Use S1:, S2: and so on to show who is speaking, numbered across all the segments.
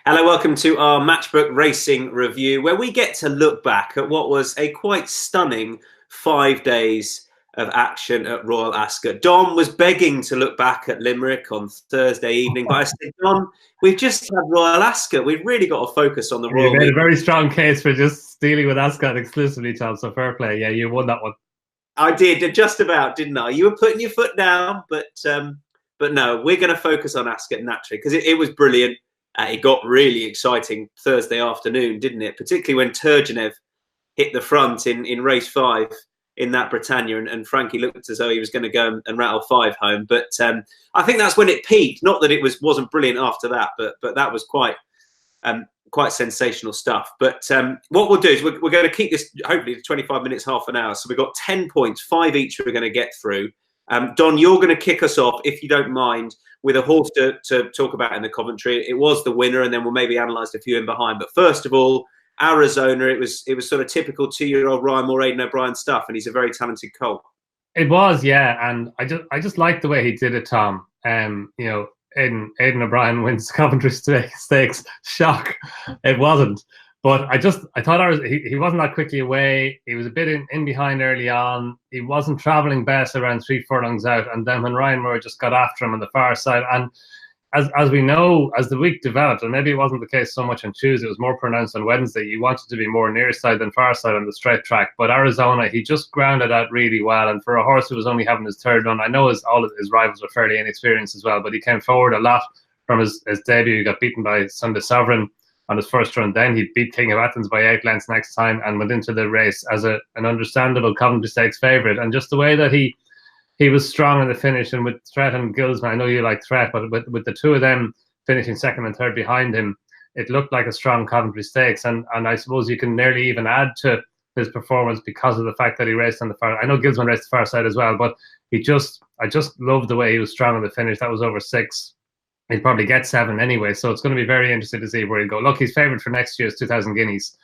S1: Hello, welcome to our Matchbook Racing review, where we get to look back at what was a quite stunning 5 days of action at Royal Ascot. Donn was begging to look back at Limerick on Thursday evening, but I said, Donn, we've just had Royal Ascot. We've really got to focus on the
S2: You
S1: Royal
S2: made
S1: Meet.
S2: a very strong case for just dealing with Ascot exclusively, Tom, so fair play. Yeah, you won that one.
S1: I did, just about, didn't I? You were putting your foot down, but no, we're going to focus on Ascot naturally because it was brilliant. It got really exciting Thursday afternoon, didn't it? Particularly when Turgenev hit the front in race 5 in that Britannia, and Frankie looked as though he was going to go and rattle 5 home. But I think that's when it peaked. Not that it wasn't brilliant after that, but that was quite sensational stuff. But what we'll do is we're going to keep this hopefully to 25 minutes, half an hour. So we've got 10 points, 5 each we're going to get through. Donn, you're going to kick us off, if you don't mind, with a horse to talk about in the commentary. It was the winner, and then we'll maybe analyse a few in behind. But first of all, Arizona, it was sort of typical 2-year-old Ryan Moore, Aidan O'Brien stuff, and he's a very talented colt.
S2: It was, yeah, and I just liked the way he did it, Tom. Aidan O'Brien wins Coventry Stakes. Shock, it wasn't. But I thought he wasn't that quickly away. He was a bit in behind early on. He wasn't travelling best around 3 furlongs out. And then when Ryan Moore just got after him on the far side, and as we know, as the week developed, and maybe it wasn't the case so much on Tuesday, it was more pronounced on Wednesday, you wanted to be more near side than far side on the straight track. But Arizona, he just grounded out really well. And for a horse who was only having his third run, I know all of his rivals were fairly inexperienced as well, but he came forward a lot from his debut. He got beaten by Sunday Sovereign on his first run. Then he beat King of Athens by 8 lengths next time and went into the race as an understandable Coventry Stakes favourite. And just the way that he was strong in the finish, and with Threat and Gilsman, I know you like Threat, but with the two of them finishing second and third behind him, it looked like a strong Coventry Stakes. And I suppose you can nearly even add to his performance because of the fact that he raced on the far. I know Gilsman raced the far side as well, but I just loved the way he was strong in the finish. That was over 6. He'd probably get 7 anyway, so it's going to be very interesting to see where he'll go. Look, he's favoured for next year's 2,000 guineas,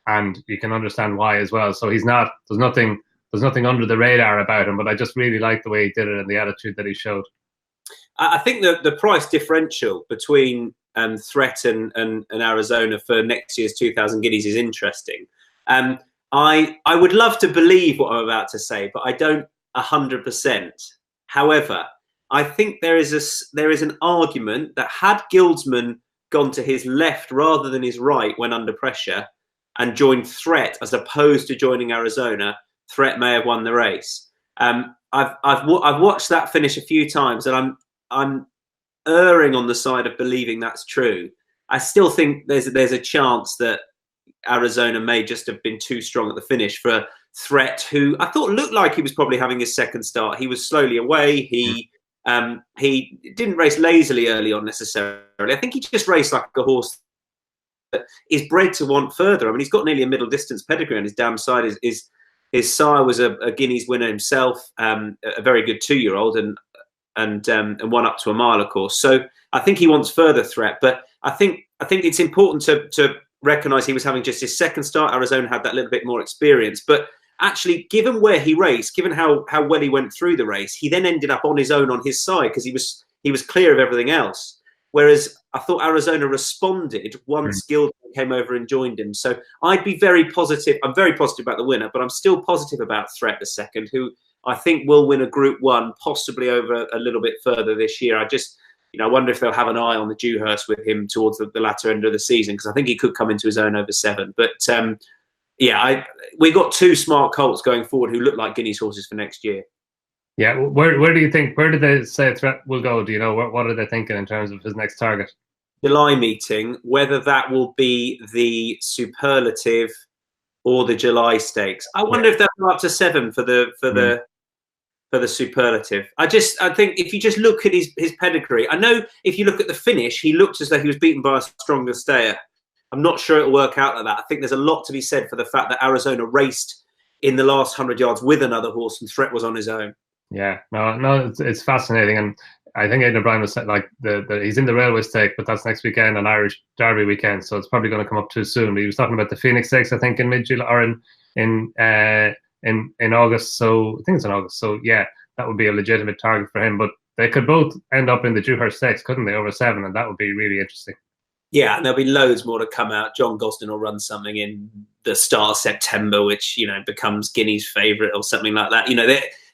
S2: and you can understand why as well. So he's not. There's nothing under the radar about him, but I just really like the way he did it and the attitude that he showed.
S1: I think the price differential between Threat and Arizona for next year's 2,000 guineas is interesting. I would love to believe what I'm about to say, but I don't 100%. However, I think there is an argument that had Gilsman gone to his left rather than his right when under pressure and joined Threat as opposed to joining Arizona, Threat may have won the race. I've watched that finish a few times, and I'm erring on the side of believing that's true. I still think there's a chance that Arizona may just have been too strong at the finish for Threat, who I thought looked like he was probably having his second start. He was slowly away. He didn't race lazily early on necessarily. I think he just raced like a horse that is bred to want further. I mean, he's got nearly a middle distance pedigree on his damn side. His sire was a Guineas winner himself, a very good 2-year-old, and won up to a mile, of course. So I think he wants further Threat, but I think it's important to recognise he was having just his second start. Arizona had that little bit more experience, but actually, given where he raced, given how well he went through the race, he then ended up on his own on his side because he was clear of everything else. Whereas I thought Arizona responded once Gilsman came over and joined him. So I'd be very positive. I'm very positive about the winner, but I'm still positive about Threat the second, who I think will win a Group 1, possibly over a little bit further this year. I wonder if they'll have an eye on the Dewhurst with him towards the latter end of the season, because I think he could come into his own over 7. But we got 2 smart colts going forward who look like Guineas horses for next year.
S2: Yeah, where do you think? Where do they say Threat will go? Do you know what are they thinking in terms of his next target?
S1: July meeting, whether that will be the Superlative or the July Stakes. I wonder if they'll go up to 7 for the Superlative. I think if you just look at his pedigree, I know if you look at the finish, he looked as though he was beaten by a stronger stayer. I'm not sure it'll work out like that. I think there's a lot to be said for the fact that Arizona raced in the last 100 yards with another horse and Threat was on his own.
S2: Yeah, no, it's fascinating, and I think Aidan O'Brien was said like he's in the Railway Stake, but that's next weekend, an Irish Derby weekend, so it's probably going to come up too soon. But he was talking about the Phoenix Stakes, I think, in mid-July or in August. So I think it's in August. So yeah, that would be a legitimate target for him. But they could both end up in the Dewhurst Stakes, couldn't they, over 7, and that would be really interesting.
S1: Yeah, and there'll be loads more to come out. John Gosden will run something in the start of September, which becomes Guinea's favourite or something like that.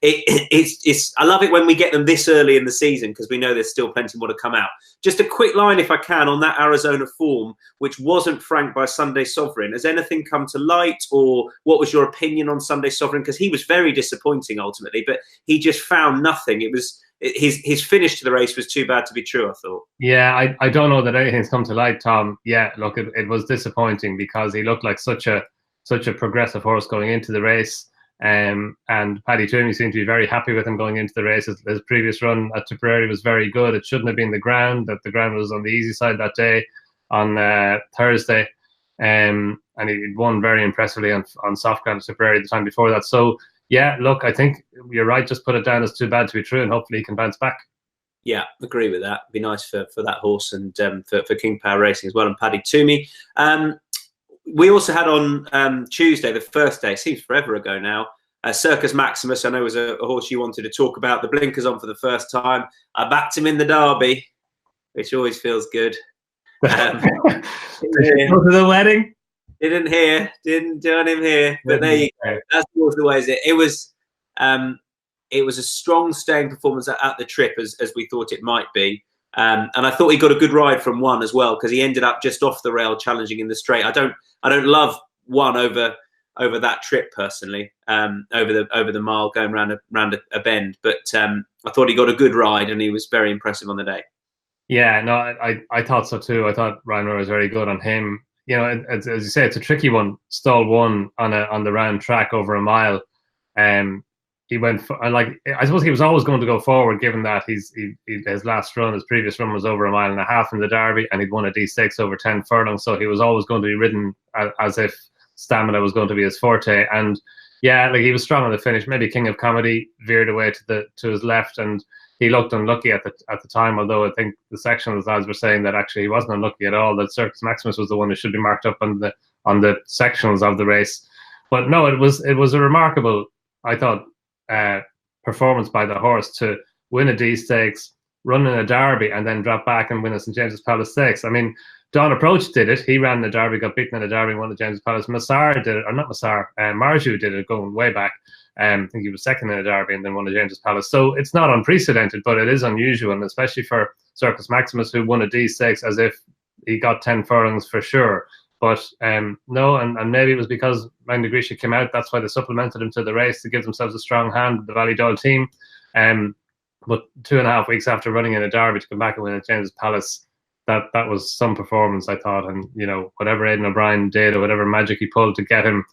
S1: It's I love it when we get them this early in the season because we know there's still plenty more to come out. Just a quick line, if I can, on that Arizona form, which wasn't franked by Sunday Sovereign. Has anything come to light, or what was your opinion on Sunday Sovereign? Because he was very disappointing ultimately, but he just found nothing. It was his finish to the race was too bad to be true, I thought.
S2: Yeah, I don't know that anything's come to light, Tom. Yeah, look, it was disappointing because he looked like such a progressive horse going into the race. And Paddy Twomey seemed to be very happy with him going into the race. His previous run at Tipperary was very good. It shouldn't have been the ground. That the ground was on the easy side that day on Thursday. And he won very impressively on soft ground at Tipperary the time before that. So, yeah, look, I think you're right. Just put it down as too bad to be true, and hopefully he can bounce back.
S1: Yeah, agree with that. It'd be nice for that horse and for King Power Racing as well, and Paddy Twomey. We also had on Tuesday, the first day, seems forever ago now, Circus Maximus. I know was a horse you wanted to talk about. The blinkers on for the first time. I backed him in the Derby, which always feels good.
S2: Did you go to the wedding?
S1: Didn't join him here, but there you go. That's the way it was. It was a strong staying performance at the trip as we thought it might be. And I thought he got a good ride from one as well, because he ended up just off the rail challenging in the straight. I don't love one over that trip personally, over the mile going round a bend. But I thought he got a good ride and he was very impressive on the day. Yeah,
S2: no, I thought so too. I thought Ryan Moore was very good on him. As you say, it's a tricky one. Stall one on the round track over a mile. He went I suppose he was always going to go forward, given that his previous run was over a mile and a half in the Derby, and he'd won a D Stakes over 10 furlongs, so he was always going to be ridden as if stamina was going to be his forte. And yeah, he was strong on the finish. Maybe King of Comedy veered away to his left, and he looked unlucky at the time. Although I think the sectionals lads were saying that actually he wasn't unlucky at all. That Circus Maximus was the one who should be marked up on the sectionals of the race. But no, it was a remarkable, I thought, performance by the horse to win a D Stakes, run in a Derby, and then drop back and win a St James's Palace Stakes. I mean, Donn Approach did it. He ran the Derby, got beaten in the Derby, won the James's Palace. Marju did it going way back. I think he was second in the Derby and then won the James's Palace. So it's not unprecedented, but it is unusual, and especially for Circus Maximus, who won a D Stakes as if he got 10 furlongs for sure. But no, and maybe it was because Magna Grecia came out. That's why they supplemented him to the race to give themselves a strong hand, the Ballydoyle team. But 2.5 weeks after running in a Derby to come back and win at James's Palace, that was some performance, I thought. And whatever Aidan O'Brien did, or whatever magic he pulled to get him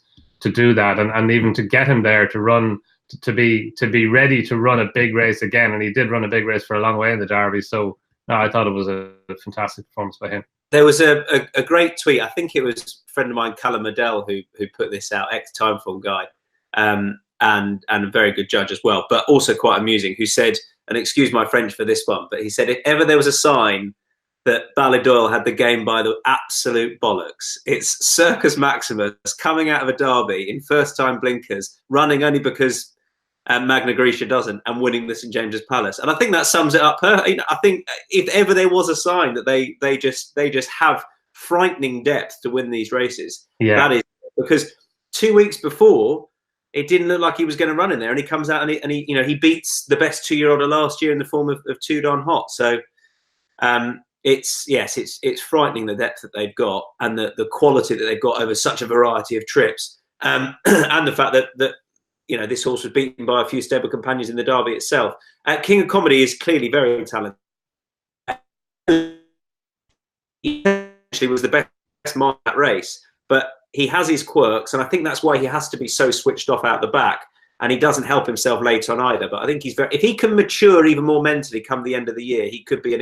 S2: to do that, and even to get him there to run, to be ready to run a big race again. And he did run a big race for a long way in the Derby. So no, I thought it was a fantastic performance by him.
S1: There was a great tweet. I think it was a friend of mine, Callum Adele, who put this out, ex-Timeform guy, and a very good judge as well, but also quite amusing, who said, and excuse my French for this one, but he said, if ever there was a sign that Ballydoyle had the game by the absolute bollocks, it's Circus Maximus coming out of a Derby in first-time blinkers, running only because Magna Grecia doesn't, and winning the St James's Palace. And I think that sums it up. I think if ever there was a sign that they just have frightening depth to win these races, that is, because 2 weeks before it didn't look like he was going to run in there, and he comes out and he beats the best 2-year-old of last year in the form of Two Don Hot. So it's frightening, the depth that they've got and the quality that they've got over such a variety of trips, and the fact that this horse was beaten by a few stable companions in the Derby itself. King of Comedy is clearly very talented. He actually was the best man in that race, but he has his quirks, and I think that's why he has to be so switched off out the back. And he doesn't help himself late on either. But I think if he can mature even more mentally come the end of the year, he could be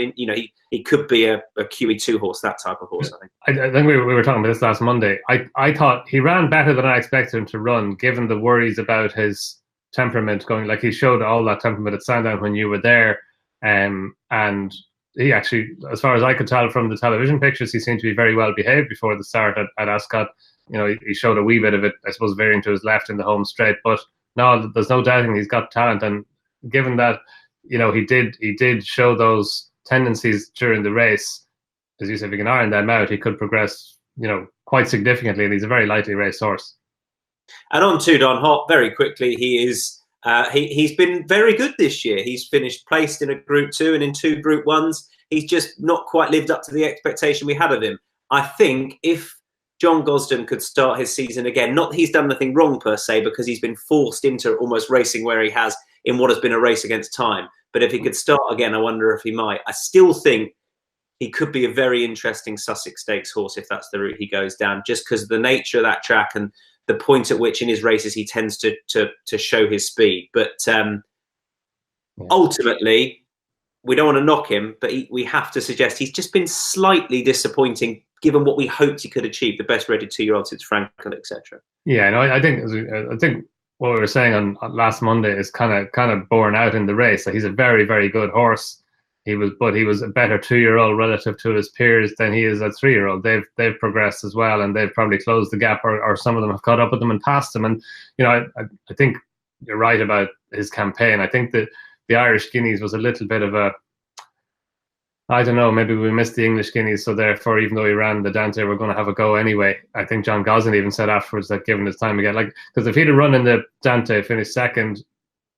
S1: he could be a QE2 horse, that type of horse.
S2: I think we were talking about this last Monday. I thought he ran better than I expected him to run, given the worries about his temperament going. Like, he showed all that temperament at Sandown when you were there, and he actually, as far as I could tell from the television pictures, he seemed to be very well behaved before the start at Ascot. He showed a wee bit of it, I suppose, veering to his left in the home straight, but no, there's no doubting he's got talent. And given that, he did show those tendencies during the race, as you said, if he can iron them out, he could progress, quite significantly. And he's a very lightly raced horse.
S1: And on to Donn very quickly. He's been very good this year. He's finished placed in a Group 2 and in 2 Group 1s. He's just not quite lived up to the expectation we had of him. I think if John Gosden could start his season again, not that he's done nothing wrong per se, because he's been forced into almost racing where he has in what has been a race against time. But if he could start again, I wonder if he might. I still think he could be a very interesting Sussex Stakes horse if that's the route he goes down, just because of the nature of that track and the point at which in his races he tends to show his speed. But ultimately, we don't want to knock him, but we have to suggest he's just been slightly disappointing given what we hoped he could achieve, the best rated 2-year-old since Frankel, etc.
S2: Yeah, no, I think what we were saying on last Monday is kind of borne out in the race. That he's a very, very good horse. He was a better 2-year-old relative to his peers than he is a 3-year-old. They've progressed as well, and they've probably closed the gap, or some of them have caught up with them and passed them. And I think you're right about his campaign. I think that the Irish Guineas was a little bit of a, I don't know, maybe we missed the English Guineas, so therefore, even though he ran the Dante, we're going to have a go anyway. I think John Gosden even said afterwards that given his time again, because if he'd have run in the Dante, finished second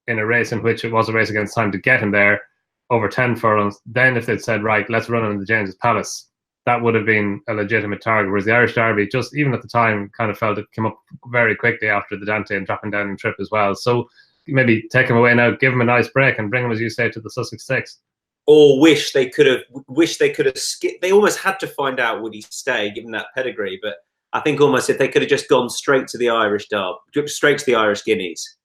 S2: in a race in which it was a race against time to get him there, over 10 furlongs, then if they'd said, right, let's run him in the James's Palace, that would have been a legitimate target. Whereas the Irish Derby, just even at the time, kind of felt it came up very quickly after the Dante and dropping down in trip as well. So maybe take him away now, give him a nice break, and bring him, as you say, to the Sussex Stakes.
S1: Or wish they could have skipped. They almost had to find out would he stay, given that pedigree. But I think almost if they could have just gone straight to the Irish Derby, straight to the Irish Guineas,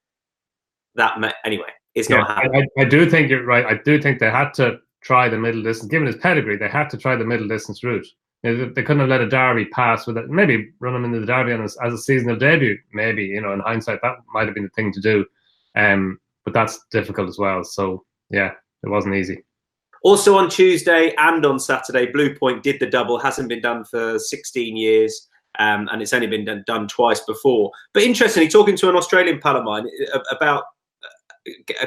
S1: anyway. It's not happening.
S2: I do think you're right. I do think they had to try the middle distance. Given his pedigree, they had to try the middle distance route. They couldn't have let a Derby pass with it. Maybe run him into the Derby as a seasonal debut. Maybe, in hindsight, that might have been the thing to do. But that's difficult as well. So, yeah, it wasn't easy.
S1: Also on Tuesday and on Saturday, Blue Point did the double. Hasn't been done for 16 years. And it's only been done twice before. But interestingly, talking to an Australian pal of mine about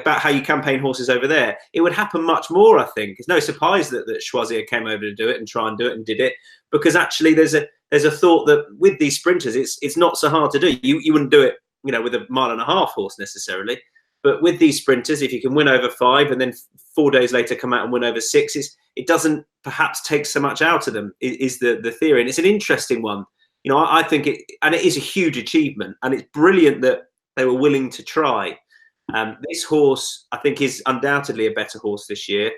S1: how you campaign horses over there, it would happen much more, I think. It's no surprise that Choisier came over to do it and try and do it and did it, because actually there's a thought that with these sprinters, it's not so hard to do. You wouldn't do it, with a 1.5 mile horse necessarily. But with these sprinters, if you can win over 5 and then 4 days later come out and win over 6, it doesn't perhaps take so much out of them, is the theory. And it's an interesting one. I think it is a huge achievement, and it's brilliant that they were willing to try. This horse, I think, is undoubtedly a better horse this year.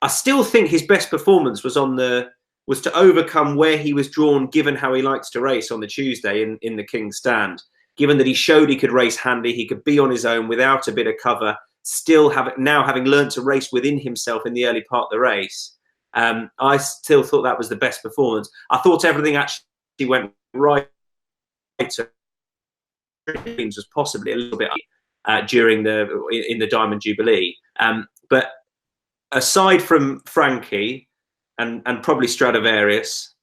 S1: I still think his best performance was to overcome where he was drawn, given how he likes to race on the Tuesday in the King's Stand. Given that he showed he could race handy, he could be on his own without a bit of cover, still having learned to race within himself in the early part of the race. I still thought that was the best performance. I thought everything actually went right. Was possibly a little bit during in the Diamond Jubilee, but aside from Frankie and probably Stradivarius,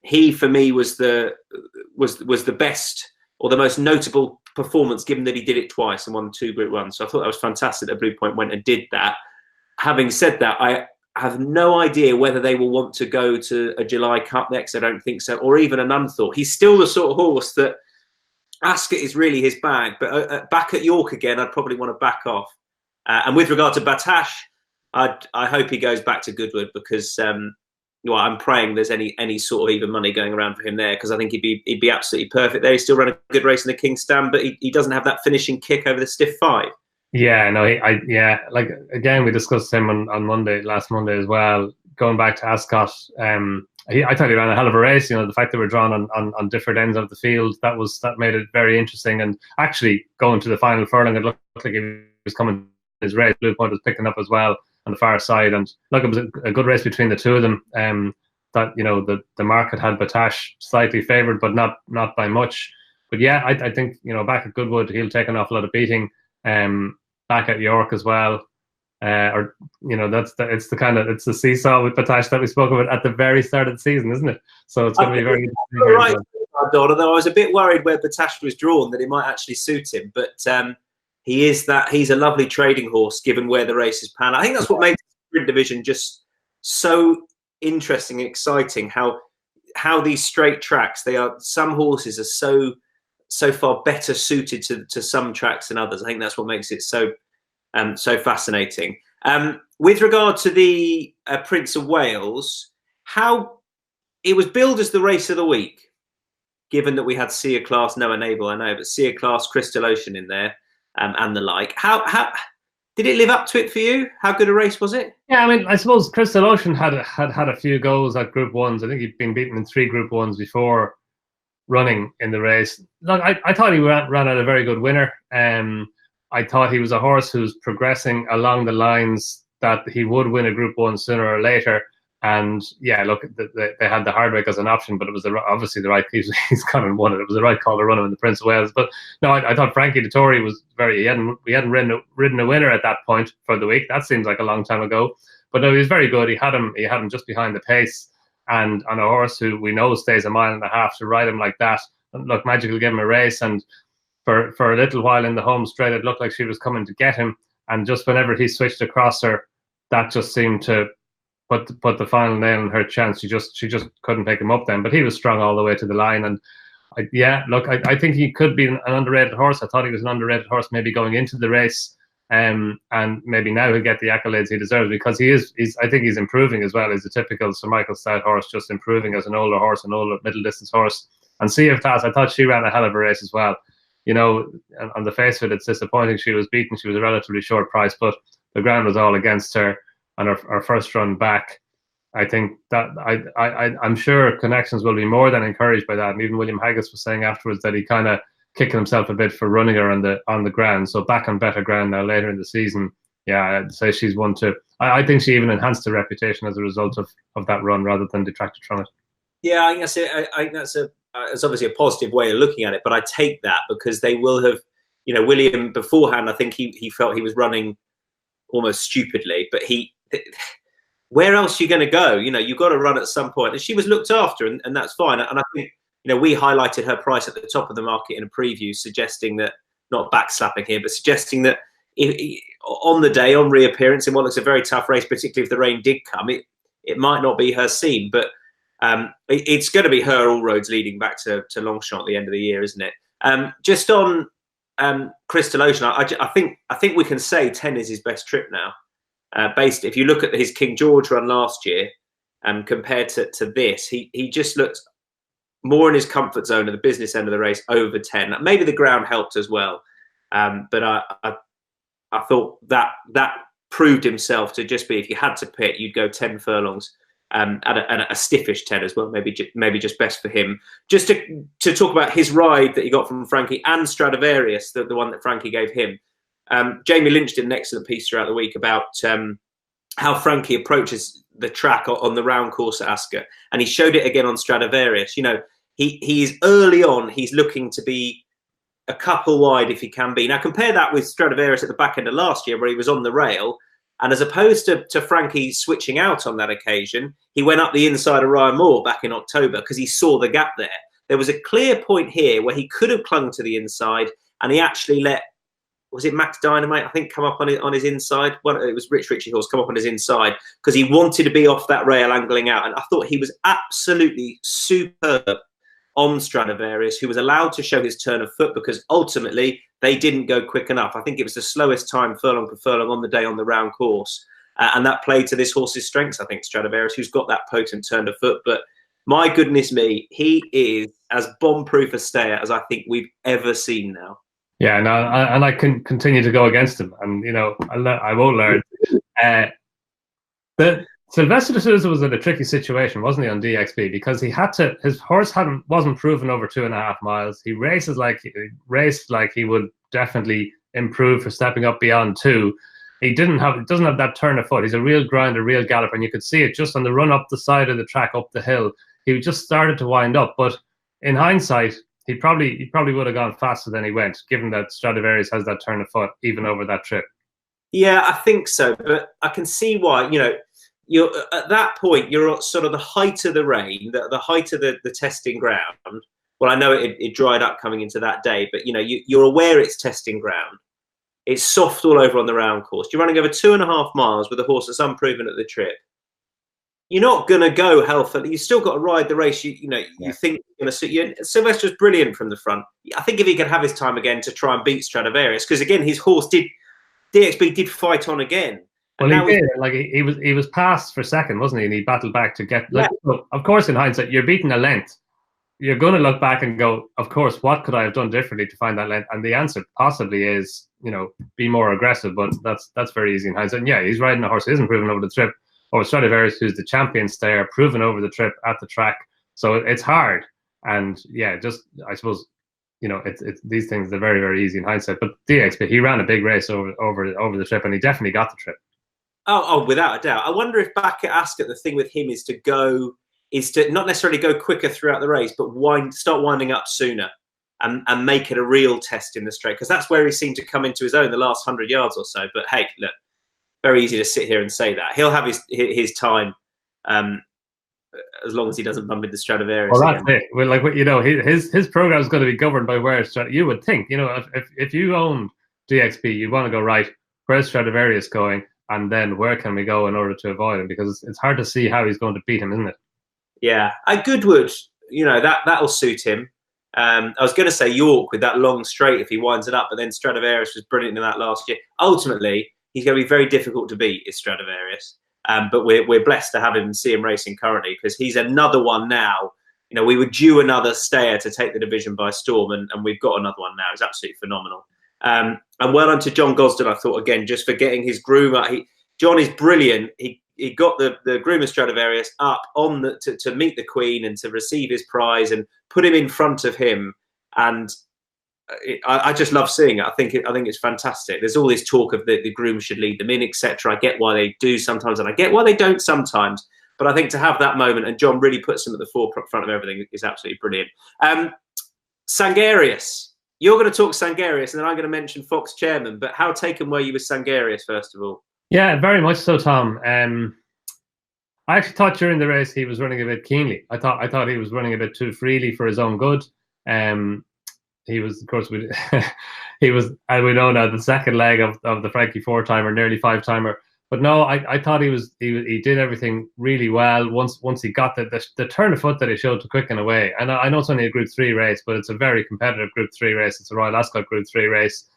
S1: he for me was the best or the most notable performance, given that he did it twice and won 2 Group 1. So I thought that was fantastic that Blue Point went and did that. Having said that, I have no idea whether they will want to go to a July Cup next. I don't think so, or even an Unthought. He's still the sort of horse that Ascot is really his bag, but back at York again, I'd probably want to back off. And with regard to Batash, I hope he goes back to Goodwood, because I'm praying there's any sort of even money going around for him there, because I think he'd be absolutely perfect there. He's still running a good race in the King's Stand, but he doesn't have that finishing kick over the stiff 5.
S2: Yeah, no, like again, we discussed him on last Monday as well. Going back to Ascot, I thought he ran a hell of a race. The fact that we're drawn on different ends of the field, that made it very interesting. And actually, going to the final furlong, it looked like he was coming his race. Blue Point was picking up as well on the far side, and look, it was a good race between the two of them. That the market had Batash slightly favoured, but not by much. But yeah, I think back at Goodwood, he'll take an awful lot of beating. Back at York as well. It's the seesaw with Batash that we spoke about at the very start of the season, isn't it? So it's going to be very
S1: right. Although I was a bit worried where Batash was drawn that it might actually suit him, but he's a lovely trading horse given where the race is panned. I think that's what makes the sprint division just so interesting, exciting how these straight tracks, some horses are so far better suited to some tracks than others. I think that's what makes it so fascinating. With regard to the Prince of Wales, how it was billed as the race of the week, given that we had Seer Class, Noah Nable, I know, but Seer Class, Crystal Ocean in there, and the like. How did it live up to it for you? How good a race was it?
S2: Yeah, I mean, I suppose Crystal Ocean had a few goals at Group 1s. I think he'd been beaten in 3 Group 1s before running in the race. Look, I thought he ran out a very good winner. I thought he was a horse who's progressing along the lines that he would win a Group 1 sooner or later. And yeah, look, they had the Hardwick as an option, but it was obviously the right. He's gone and won it. It was the right call to run him in the Prince of Wales. But no, I thought Frankie Dettori was we hadn't ridden a winner at that point for the week. That seems like a long time ago. But no, he was very good. He had him just behind the pace, and on a horse who we know stays a mile and a half, to ride him like that. And look, Magical gave him a race, and for a little while in the home straight, it looked like she was coming to get him. And just whenever he switched across her, that just seemed to put the final nail in her chance. She just couldn't pick him up then. But he was strong all the way to the line. And I think he could be an underrated horse. I thought he was an underrated horse maybe going into the race. And maybe now he'll get the accolades he deserves, because I think he's improving as well. He's a typical Sir Michael Stoute horse, just improving as an older horse, an older middle distance horse. And Sea of Class, I thought she ran a hell of a race as well. You know, on the face of it, it's disappointing she was beaten. She was a relatively short price, but the ground was all against her. And her first run back, I think that I'm sure Connections will be more than encouraged by that. And even William Haggis was saying afterwards that he kind of kicking himself a bit for running her on the ground. So back on better ground now later in the season. Yeah, I'd say she's one to. I think she even enhanced her reputation as a result of that run rather than detracted from it.
S1: Yeah, I think that's it's obviously a positive way of looking at it. But I take that because they will have, William beforehand. I think he felt he was running almost stupidly, but where else are you going to go? You've got to run at some point. And she was looked after, and that's fine. And I think, we highlighted her price at the top of the market in a preview, suggesting that, not backslapping here, but suggesting that on the day, on reappearance, in what looks a very tough race, particularly if the rain did come, it might not be her scene. But it's going to be her all roads leading back to Longchamp at the end of the year, isn't it? Just on Crystal Ocean, I think we can say 10 is his best trip now. If you look at his King George run last year, compared to this, he just looked more in his comfort zone at the business end of the race over 10. Maybe the ground helped as well, but I thought that proved himself to just be, if you had to pick, you'd go 10 furlongs at a stiffish 10 as well. Maybe just best for him. Just to talk about his ride that he got from Frankie and Stradivarius, the one that Frankie gave him. Jamie Lynch did an excellent piece throughout the week about how Frankie approaches the track on the round course at Ascot, and he showed it again on Stradivarius. He's early on. He's looking to be a couple wide if he can be. Now compare that with Stradivarius at the back end of last year, where he was on the rail, and as opposed to Frankie switching out on that occasion, he went up the inside of Ryan Moore back in October because he saw the gap there. There was a clear point here where he could have clung to the inside, and he actually let, was it Max Dynamite, I think, come up on his inside? Well, it was Rich Ritchie Horse come up on his inside because he wanted to be off that rail angling out. And I thought he was absolutely superb on Stradivarius, who was allowed to show his turn of foot because ultimately they didn't go quick enough. I think it was the slowest time furlong per furlong on the day on the round course. And that played to this horse's strengths, I think, Stradivarius, who's got that potent turn of foot. But my goodness me, he is as bomb-proof a stayer as I think we've ever seen now.
S2: Yeah, no, and I can continue to go against him, and I won't learn. The Sylvester de Sousa was in a tricky situation, wasn't he, on DXB, because his horse wasn't proven over 2.5 miles. He raced like he would definitely improve for stepping up beyond 2. He doesn't have that turn of foot. He's a real grinder, real galloper, and you could see it just on the run up the side of the track, up the hill. He just started to wind up, but in hindsight, he probably would have gone faster than he went, given that Stradivarius has that turn of foot even over that trip. Yeah,
S1: I think so, but I can see why. You're at that point, you're at sort of the height of the rain, the height of the testing ground. Well, I know it dried up coming into that day, but you're aware it's testing ground. It's soft all over on the round course. You're running over 2.5 miles with a horse that's unproven at the trip. you're not going to go healthily. You've still got to ride the race. You know, you think it's going to suit you. Sylvester's brilliant from the front. I think if he could have his time again to try and beat Stradivarius, because again, his horse DXB did fight on again.
S2: Well, he did. Like he was passed for second, wasn't he? And he battled back to get. Like, look, of course, in hindsight, you're beating a length. You're going to look back and go, of course, what could I have done differently to find that length? And the answer possibly is, you know, be more aggressive. But that's very easy in hindsight. And yeah, he's riding a horse who isn't proven over the trip. Or Stradivarius, who's the champion stayer, proven over the trip at the track. So it's hard. And yeah, just I suppose, you know, it's these things are very, very easy in hindsight. But DXB, he ran a big race over the trip, and he definitely got the trip.
S1: Oh, without a doubt. I wonder if back at Ascot, the thing with him is to not necessarily go quicker throughout the race, but start winding up sooner and make it a real test in the straight, because that's where he seemed to come into his own the last 100 yards or so. But hey, look, very easy to sit here and say that. He'll have his time as long as he doesn't bump into Stradivarius.
S2: Well, that's it. Well, like, you know, his program is going to be governed by where you would think. You know, if you owned DXB, you'd want to go, right, where's Stradivarius going? And then where can we go in order to avoid him? Because it's hard to see how he's going to beat him, isn't it?
S1: Yeah, Goodwood, you know, that'll suit him. I was going to say York with that long straight if he winds it up, but then Stradivarius was brilliant in that last year. Ultimately, he's going to be very difficult to beat, is Stradivarius. But we're blessed to have him and see him racing currently, because he's another one now. You know, we were due another stayer to take the division by storm, and we've got another one now. He's absolutely phenomenal. And well done to John Gosden, I thought, again, just for getting his groomer. John is brilliant. He got the groomer Stradivarius up on to meet the Queen and to receive his prize and put him in front of him. And I just love seeing it. I think it's fantastic. There's all this talk of the groom should lead them in, etc. I get why they do sometimes, and I get why they don't sometimes. But I think to have that moment, and John really puts him at the forefront of everything, is absolutely brilliant. Sangarius. You're going to talk Sangarius, and then I'm going to mention Fox Chairman. But how taken were you with Sangarius, first of all?
S2: Yeah, very much so, Tom. I actually thought during the race he was running a bit keenly. I thought he was running a bit too freely for his own good. He was, of course, he was, as we know now, the second leg of the Frankie 4-timer, nearly 5-timer. But no, I thought he did everything really well. Once he got the turn of foot that he showed to quicken away. And I know it's only a Group 3 race, but it's a very competitive Group 3 race. It's a Royal Ascot Group 3 race.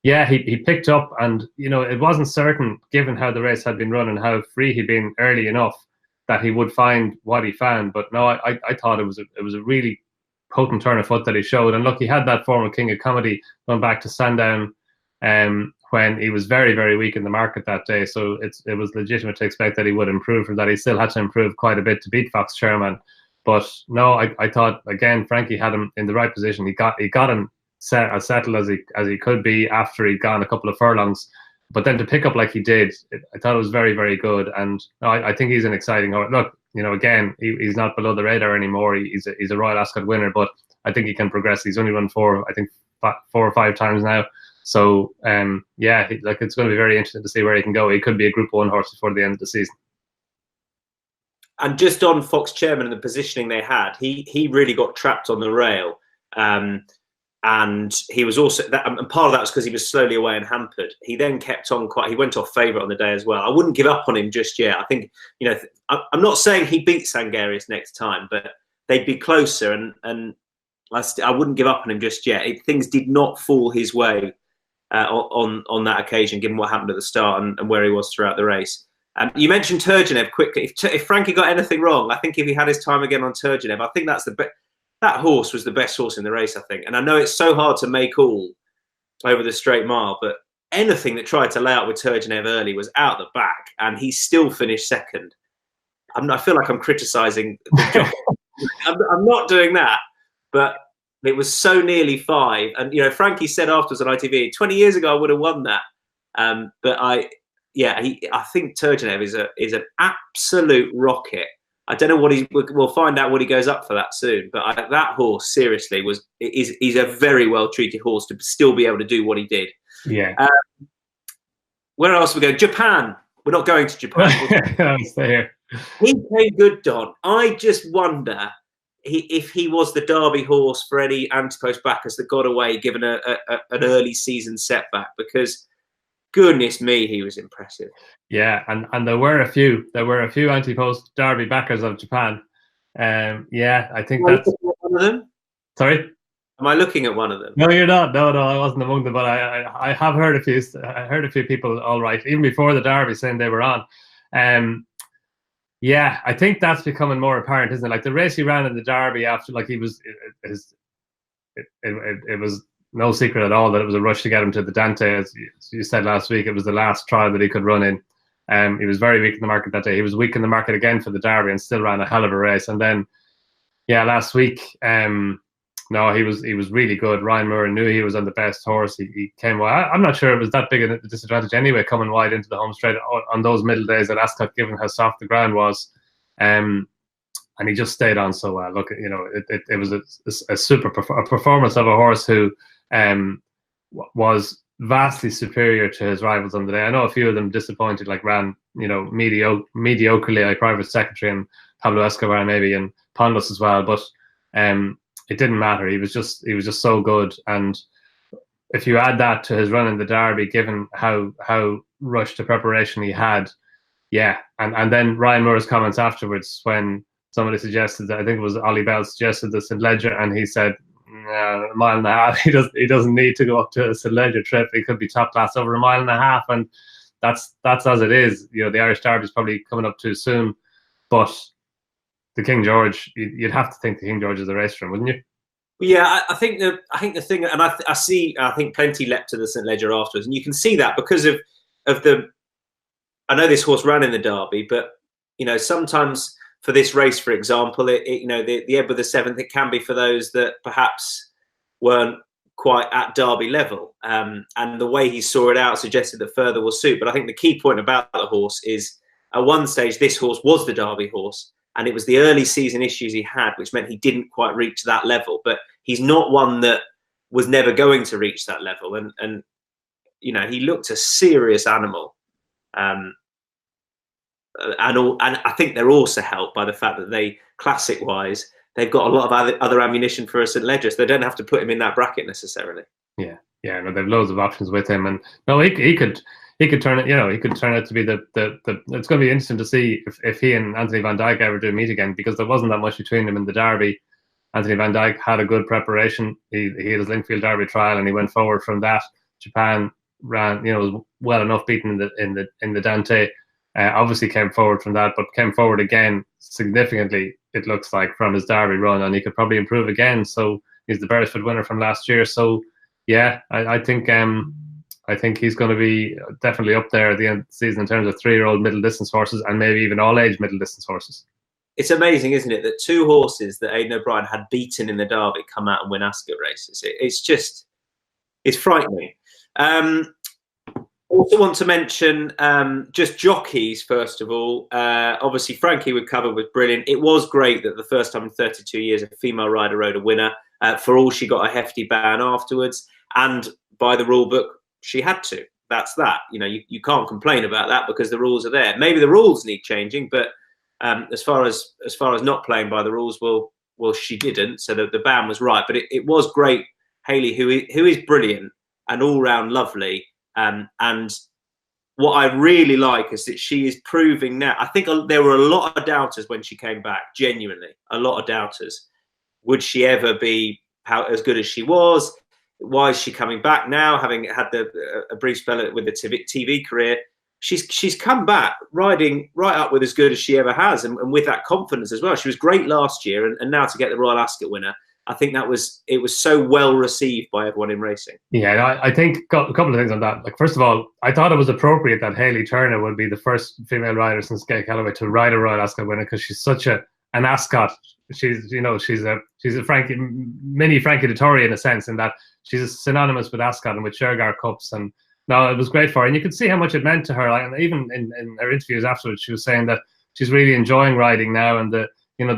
S2: Yeah, he picked up, and you know, it wasn't certain, given how the race had been run and how free he'd been early enough, that he would find what he found. But no, I thought it was a really potent turn of foot that he showed. And look, he had that former King of Comedy going back to Sandown, when he was very, very weak in the market that day. So it was legitimate to expect that he would improve from that. He still had to improve quite a bit to beat Fox Chairman. But no, I thought, again, Frankie had him in the right position. He got him as settled as he could be after he'd gone a couple of furlongs. But then to pick up like he did, I thought it was very, very good. And no, I think he's an exciting horse. Look, you know, again, he's not below the radar anymore. He's a Royal Ascot winner, but I think he can progress. He's only run 4 or 5 times now. So yeah, it's going to be very interesting to see where he can go. He could be a Group 1 horse before the end of the season.
S1: And just on Fox Chairman and the positioning they had, he really got trapped on the rail. And he was also, and part of that was because he was slowly away and hampered. He then kept on he went off favourite on the day as well. I wouldn't give up on him just yet. I think, you know, I'm not saying he beats Sangarius next time, but they'd be closer, and I wouldn't give up on him just yet. Things did not fall his way on that occasion, given what happened at the start and where he was throughout the race. You mentioned Turgenev quickly. If Frankie got anything wrong, I think if he had his time again on Turgenev, I think that's that horse was the best horse in the race, I think. And I know it's so hard to make all over the straight mile, but anything that tried to lay out with Turgenev early was out the back, and he still finished second. I feel like I'm criticising the job. I'm not doing that, but it was so nearly 5. And, you know, Frankie said afterwards on ITV, 20 years ago, I would have won that. But I think Turgenev is an absolute rocket. I don't know we'll find out what he goes up for that soon. But that horse, seriously, is a very well-treated horse to still be able to do what he did.
S2: Yeah.
S1: Where else are we going? Japan. We're not going to Japan.
S2: I'll stay here.
S1: He came good, Donn. I just wonder if he was the Derby horse for any anti-post backers that got away given an early season setback, because goodness me, he was impressive.
S2: Yeah, and there were a few anti-post Derby backers of Japan. Yeah, I think that's
S1: one of them.
S2: Sorry.
S1: Am I looking at one of them?
S2: No, you're not. No, I wasn't among them. But I have heard a few. I heard a few people, all right, even before the Derby, saying they were on. Yeah, I think that's becoming more apparent, isn't it? Like the race he ran in the Derby after, like he was, it was no secret at all that it was a rush to get him to the Dante. As you said last week, it was the last trial that he could run in. He was very weak in the market that day. He was weak in the market again for the Derby and still ran a hell of a race. And then, yeah, last week, no, he was really good. Ryan Moore knew he was on the best horse. He came wide. I'm not sure it was that big a disadvantage anyway, coming wide into the home straight on those middle days at Ascot, given how soft the ground was. And he just stayed on so well. Look, you know, it was a super performance of a horse who was vastly superior to his rivals on the day. I know a few of them disappointed, like ran, you know, mediocrely, like Private Secretary and Pablo Escobar maybe, and Pondos as well. But it didn't matter. He was just so good. And if you add that to his run in the Derby, given how rushed to preparation he had, yeah. And then Ryan Moore's comments afterwards when somebody suggested that, I think it was Ollie Bell suggested the St. Leger, and he said, a mile and a half. He doesn't need to go up to a St. Leger trip. He could be top class over a mile and a half, and that's as it is. You know, the Irish Derby is probably coming up too soon, but the King George, you'd have to think the King George is the race for him, wouldn't you?
S1: Yeah, I think the thing, and I think plenty leapt to the St. Leger afterwards, and you can see that because of the. I know this horse ran in the Derby, but you know, sometimes for this race, for example, you know, the ebb of the seventh, it can be for those that perhaps weren't quite at Derby level. And the way he saw it out suggested that further will suit. But I think the key point about the horse is at one stage, this horse was the Derby horse. And it was the early season issues he had, which meant he didn't quite reach that level. But he's not one that was never going to reach that level. And you know, he looked a serious animal. And I think they're also helped by the fact that they, classic-wise, they've got a lot of other ammunition for a St. Leger, so they don't have to put him in that bracket necessarily. Yeah,
S2: no, they've loads of options with him, and no, he could turn it. You know, he could turn out to be the. It's going to be interesting to see if he and Anthony Van Dyke ever do meet again, because there wasn't that much between them in the Derby. Anthony Van Dyke had a good preparation. He had his Lingfield Derby trial, and he went forward from that. Japan ran, you know, was well enough beaten in the Dante. Obviously came forward from that, but came forward again significantly, it looks like, from his Derby run, and he could probably improve again. So he's the Beresford winner from last year. So yeah, I think he's going to be definitely up there at the end of the season in terms of 3-year-old middle distance horses, and maybe even all age middle distance horses.
S1: It's amazing, isn't it, that two horses that Aidan O'Brien had beaten in the Derby come out and win Ascot races. It's frightening. Also want to mention just jockeys, first of all. Obviously, Frankie we covered was brilliant. It was great that the first time in 32 years a female rider rode a winner. For all, she got a hefty ban afterwards. And by the rule book, she had to. That's that. You know, you can't complain about that because the rules are there. Maybe the rules need changing, but as far as not playing by the rules, well, she didn't. So the ban was right. But it was great. Hayley, who is brilliant and all-round lovely. And what I really like is that she is proving now. I think there were a lot of doubters when she came back, genuinely, a lot of doubters. Would she ever be as good as she was? Why is she coming back now, having had a brief spell with the TV career? She's come back riding right up with as good as she ever has, and with that confidence as well. She was great last year, and now to get the Royal Ascot winner, I think it was so well received by everyone in racing. Yeah,
S2: I think a couple of things on that. Like, first of all, I thought it was appropriate that Hayley Turner would be the first female rider since Gay Calloway to ride a Royal Ascot winner, because she's such an Ascot. She's a mini Frankie Dettori in a sense, in that she's synonymous with Ascot and with Shergar Cups. And no, it was great for her, and you could see how much it meant to her. Like, and even in her interviews afterwards, she was saying that she's really enjoying riding now, and the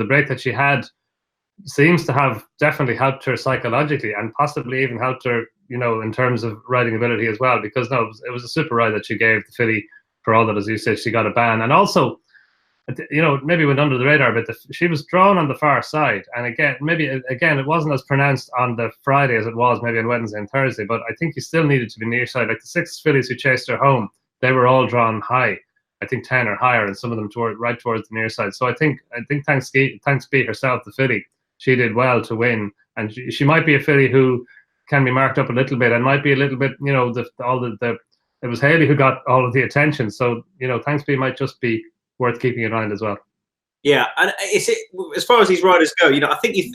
S2: break that she had seems to have definitely helped her psychologically, and possibly even helped her, in terms of riding ability as well. Because no, it was a super ride that she gave the filly, for all that, as you said, she got a ban. And also, you know, maybe went under the radar, but she was drawn on the far side. And again, it wasn't as pronounced on the Friday as it was maybe on Wednesday and Thursday, but I think you still needed to be near side. Like the 6 fillies who chased her home, they were all drawn high. I think 10 or higher, and some of them right towards the near side. So I think Thanks Be herself, the filly, she did well to win. And she might be a filly who can be marked up a little bit and might be a little bit, you know, it was Haley who got all of the attention. So, you know, Thanks Be might just be worth keeping in mind as well.
S1: Yeah, and as far as these riders go, you know, I think you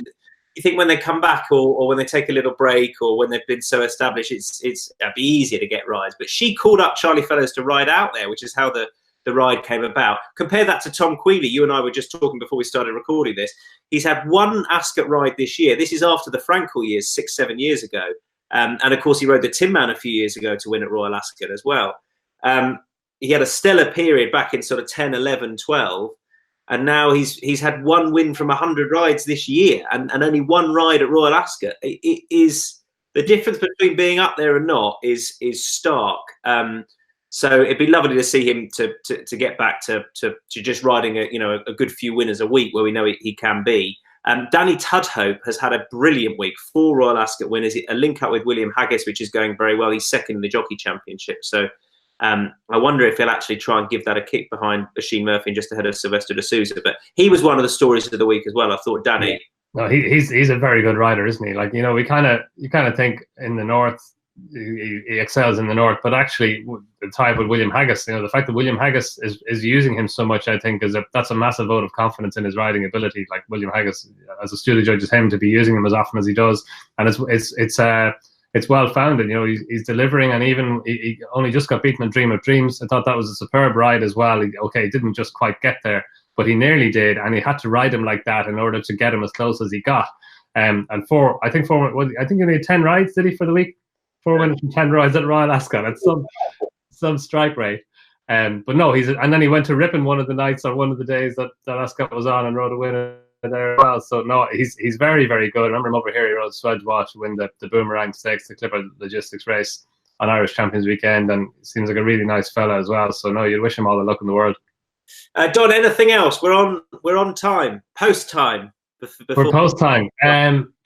S1: think when they come back or when they take a little break or when they've been so established, it'd be easier to get rides. But she called up Charlie Fellows to ride out there, which is how the ride came about. Compare that to Tom Queally. You and I were just talking before we started recording this. He's had one Ascot ride this year. This is after the Frankel years, 6-7 years ago. And of course, he rode the Tin Man a few years ago to win at Royal Ascot as well. He had a stellar period back in sort of 10, 11, 12. And now he's had one win from 100 rides this year and only one ride at Royal Ascot. It is the difference between being up there and not is stark. So it'd be lovely to see him to get back to just riding a good few winners a week where we know he can be. Danny Tudhope has had a brilliant week. 4 Royal Ascot winners, a link up with William Haggis, which is going very well. He's second in the Jockey Championship. So I wonder if he'll actually try and give that a kick behind Oisin Murphy just ahead of Sylvester de Souza. But he was one of the stories of the week as well. I thought Danny.
S2: No, he's a very good rider, isn't he? Like, you know, you kind of think in the north he excels in the north, but actually the tie with William Haggis, you know, the fact that William Haggis is using him so much, I think that's a massive vote of confidence in his riding ability. Like William Haggis, as a studio judges him to be using him as often as he does, and it's well founded. You know, he's delivering, and even he only just got beaten in Dream of Dreams. I thought that was a superb ride as well. He didn't just quite get there, but he nearly did, and he had to ride him like that in order to get him as close as he got. And I think he only had 10 rides, did he, for the week? 4 winners from 10 rides at Royal Ascot. It's some strike rate. But no, and then he went to Ripon one of the nights or one of the days that Ascot was on and rode a winner there as well. So no, he's very, very good. I remember him over here. He rode Swedge Watch to win the Boomerang Stakes, the Clipper Logistics race on Irish Champions Weekend, and seems like a really nice fella as well. So no, you'd wish him all the luck in the world.
S1: Donn, anything else? We're on time, post time.
S2: For post time.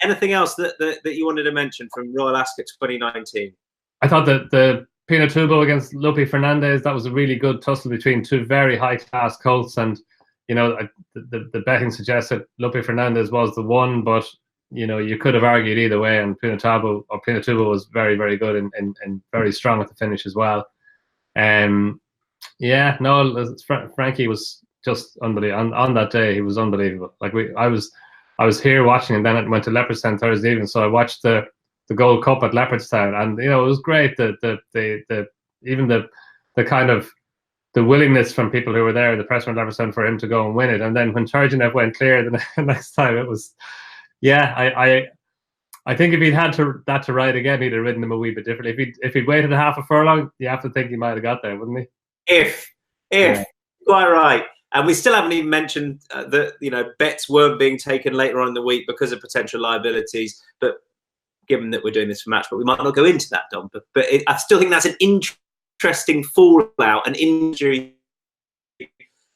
S1: Anything else that you wanted to mention from Royal Ascot 2019? I
S2: thought that the Pinatubo against Lupe Fernandez, that was a really good tussle between two very high class colts, and you know the betting suggested Lupe Fernandez was the one, but you know you could have argued either way, and Pinatubo was very, very good and very strong at the finish as well. Frankie was just unbelievable on that day. He was unbelievable. Like I was here watching, and then I went to Leopardstown Thursday evening, so I watched the Gold Cup at Leopardstown, and you know it was great. Even the kind of the willingness from people who were there, the press at Leopardstown, for him to go and win it. And then when Turgenev went clear the next time, it was, I think if he'd had to ride again, he'd have ridden him a wee bit differently. If he'd waited a half a furlong, you have to think he might have got there, wouldn't he?
S1: Quite right. And we still haven't even mentioned that, you know, bets weren't being taken later on in the week because of potential liabilities. But given that we're doing this for match, but we might not go into that, Donn. But I still think that's an interesting fallout, an injury,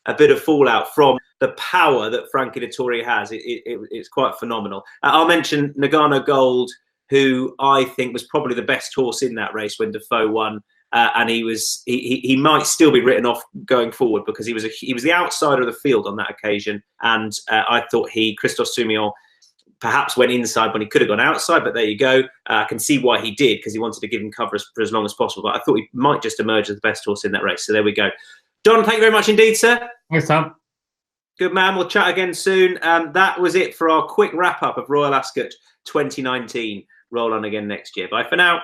S1: a bit of fallout from the power that Frankie Dettori has. It's quite phenomenal. I'll mention Nagano Gold, who I think was probably the best horse in that race when Defoe won. And he might still be written off going forward because he was the outsider of the field on that occasion. And I thought Christophe Soumillon, perhaps went inside when he could have gone outside, but there you go. I can see why he did, because he wanted to give him cover for as long as possible. But I thought he might just emerge as the best horse in that race. So there we go. Donn, thank you very much indeed, sir.
S2: Thanks, Tom.
S1: Good man. We'll chat again soon. That was it for our quick wrap-up of Royal Ascot 2019. Roll on again next year. Bye for now.